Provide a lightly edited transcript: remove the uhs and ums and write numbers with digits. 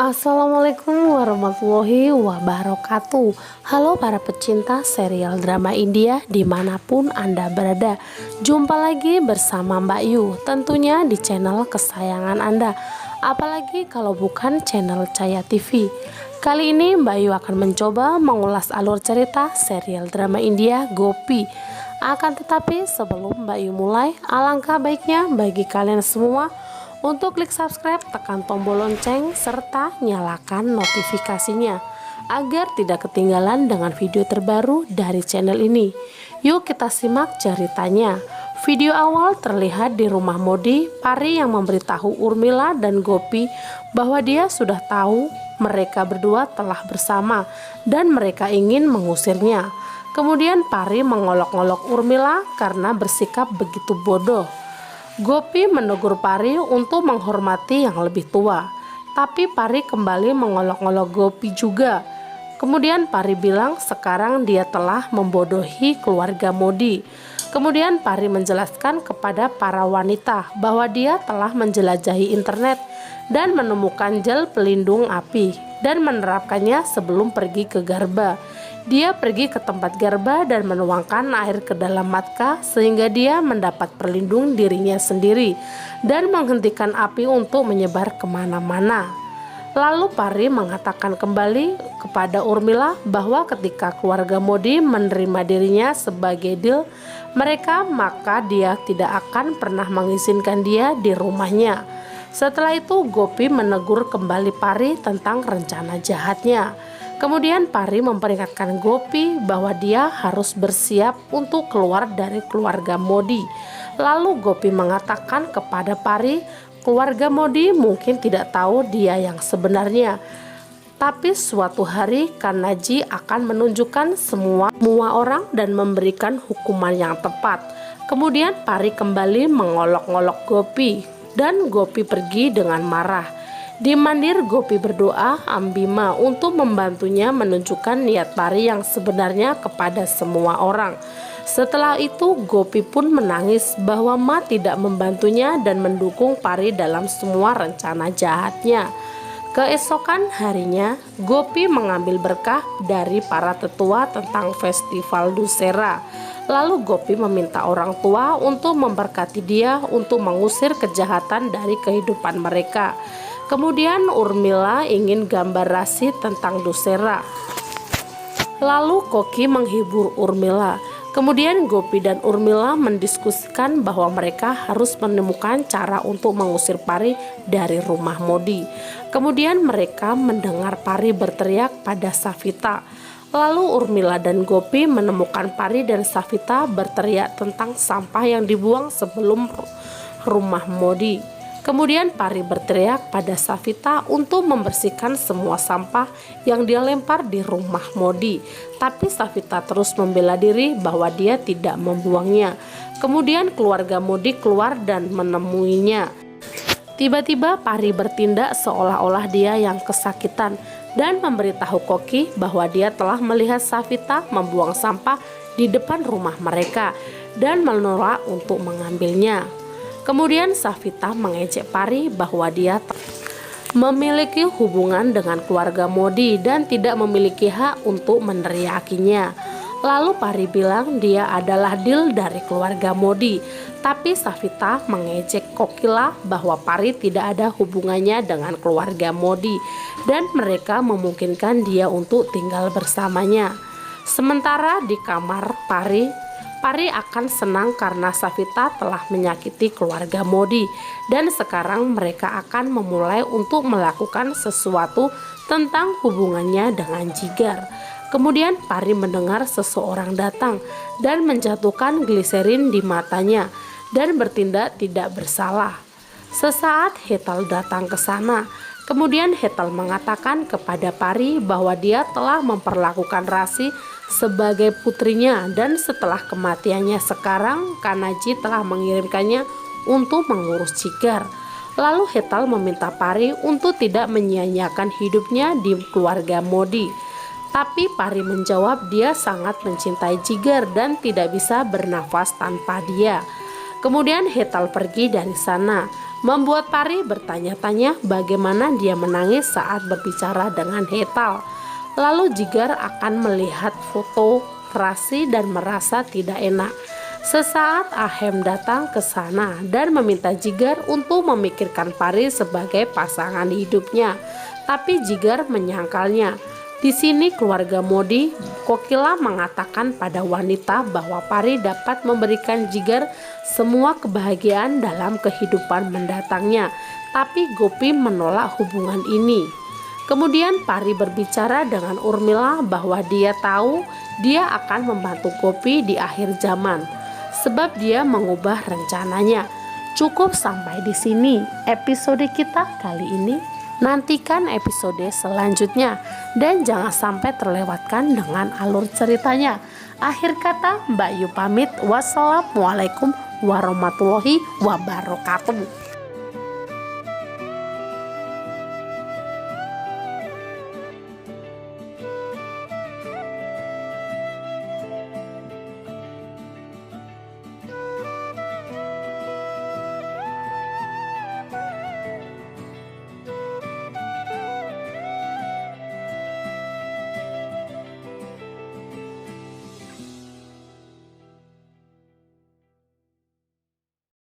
Assalamualaikum warahmatullahi wabarakatuh. Halo para pecinta serial drama India dimanapun Anda berada. Jumpa lagi bersama Mbak Yu, tentunya di channel kesayangan Anda. Apalagi kalau bukan channel Cahaya TV. Kali ini Mbak Yu akan mencoba mengulas alur cerita serial drama India Gopi. Akan tetapi sebelum Mbak Yu mulai, alangkah baiknya bagi kalian semua untuk klik subscribe, tekan tombol lonceng, serta nyalakan notifikasinya agar tidak ketinggalan dengan video terbaru dari channel ini. Yuk kita simak ceritanya. Video awal terlihat di rumah Modi. Pari yang memberitahu Urmila dan Gopi bahwa dia sudah tahu mereka berdua telah bersama dan mereka ingin mengusirnya. Kemudian Pari mengolok-olok Urmila karena bersikap begitu bodoh. Gopi menegur Pari untuk menghormati yang lebih tua, tapi Pari kembali mengolok-olok Gopi juga. Kemudian Pari bilang sekarang dia telah membodohi keluarga Modi. Kemudian Pari menjelaskan kepada para wanita bahwa dia telah menjelajahi internet dan menemukan gel pelindung api dan menerapkannya sebelum pergi ke Garba. Dia pergi ke tempat Garba dan menuangkan air ke dalam matka sehingga dia mendapat perlindung dirinya sendiri dan menghentikan api untuk menyebar kemana-mana. Lalu Pari mengatakan kembali kepada Urmila bahwa ketika keluarga Modi menerima dirinya sebagai deal mereka, maka dia tidak akan pernah mengizinkan dia di rumahnya. Setelah itu Gopi menegur kembali Pari tentang rencana jahatnya. Kemudian Pari memperingatkan Gopi bahwa dia harus bersiap untuk keluar dari keluarga Modi. Lalu Gopi mengatakan kepada Pari, keluarga Modi mungkin tidak tahu dia yang sebenarnya. Tapi suatu hari Kanaji akan menunjukkan semua orang dan memberikan hukuman yang tepat. Kemudian Pari kembali mengolok-olok Gopi dan Gopi pergi dengan marah. Di mandir Gopi berdoa Ambima untuk membantunya menunjukkan niat Pari yang sebenarnya kepada semua orang. Setelah itu Gopi pun menangis bahwa Ma tidak membantunya dan mendukung Pari dalam semua rencana jahatnya. Keesokan harinya Gopi mengambil berkah dari para tetua tentang festival Dussehra. Lalu Gopi meminta orang tua untuk memberkati dia untuk mengusir kejahatan dari kehidupan mereka. Kemudian Urmila ingin gambar rasi tentang Dussehra. Lalu Koki menghibur Urmila. Kemudian Gopi dan Urmila mendiskusikan bahwa mereka harus menemukan cara untuk mengusir Pari dari rumah Modi. Kemudian mereka mendengar Pari berteriak pada Savita. Lalu Urmila dan Gopi menemukan Pari dan Savita berteriak tentang sampah yang dibuang sebelum rumah Modi. Kemudian Pari berteriak pada Savita untuk membersihkan semua sampah yang dia lempar di rumah Modi. Tapi Savita terus membela diri bahwa dia tidak membuangnya. Kemudian keluarga Modi keluar dan menemuinya. Tiba-tiba Pari bertindak seolah-olah dia yang kesakitan dan memberitahu Koki bahwa dia telah melihat Savita membuang sampah di depan rumah mereka dan menolak untuk mengambilnya. Kemudian Savita mengejek Pari bahwa dia memiliki hubungan dengan keluarga Modi dan tidak memiliki hak untuk meneriakinya. Lalu Pari bilang dia adalah deal dari keluarga Modi. Tapi Savita mengejek Kokila bahwa Pari tidak ada hubungannya dengan keluarga Modi dan mereka memungkinkan dia untuk tinggal bersamanya. Sementara di kamar Pari akan senang karena Savita telah menyakiti keluarga Modi dan sekarang mereka akan memulai untuk melakukan sesuatu tentang hubungannya dengan Jigar. Kemudian Pari mendengar seseorang datang dan menjatuhkan gliserin di matanya dan bertindak tidak bersalah. Sesaat Hetal datang ke sana. Kemudian Hetal mengatakan kepada Pari bahwa dia telah memperlakukan Rasi sebagai putrinya dan setelah kematiannya sekarang Kanaji telah mengirimkannya untuk mengurus Jigar. Lalu Hetal meminta Pari untuk tidak menyia-nyiakan hidupnya di keluarga Modi. Tapi Pari menjawab dia sangat mencintai Jigar dan tidak bisa bernafas tanpa dia. Kemudian Hetal pergi dari sana. membuat Pari bertanya-tanya bagaimana dia menangis saat berbicara dengan Hetal. Lalu Jigar akan melihat foto Rasi dan merasa tidak enak. Sesaat Ahem datang ke sana dan meminta Jigar untuk memikirkan Pari sebagai pasangan hidupnya. Tapi Jigar menyangkalnya. Di sini keluarga Modi, Kokila mengatakan pada wanita bahwa Pari dapat memberikan Jigar semua kebahagiaan dalam kehidupan mendatangnya. Tapi Gopi menolak hubungan ini. Kemudian Pari berbicara dengan Urmila bahwa dia tahu dia akan membantu Gopi di akhir zaman, sebab dia mengubah rencananya. Cukup sampai di sini episode kita kali ini. Nantikan episode selanjutnya dan jangan sampai terlewatkan dengan alur ceritanya. Akhir kata Mbak Yu pamit. Wassalamualaikum warahmatullahi wabarakatuh.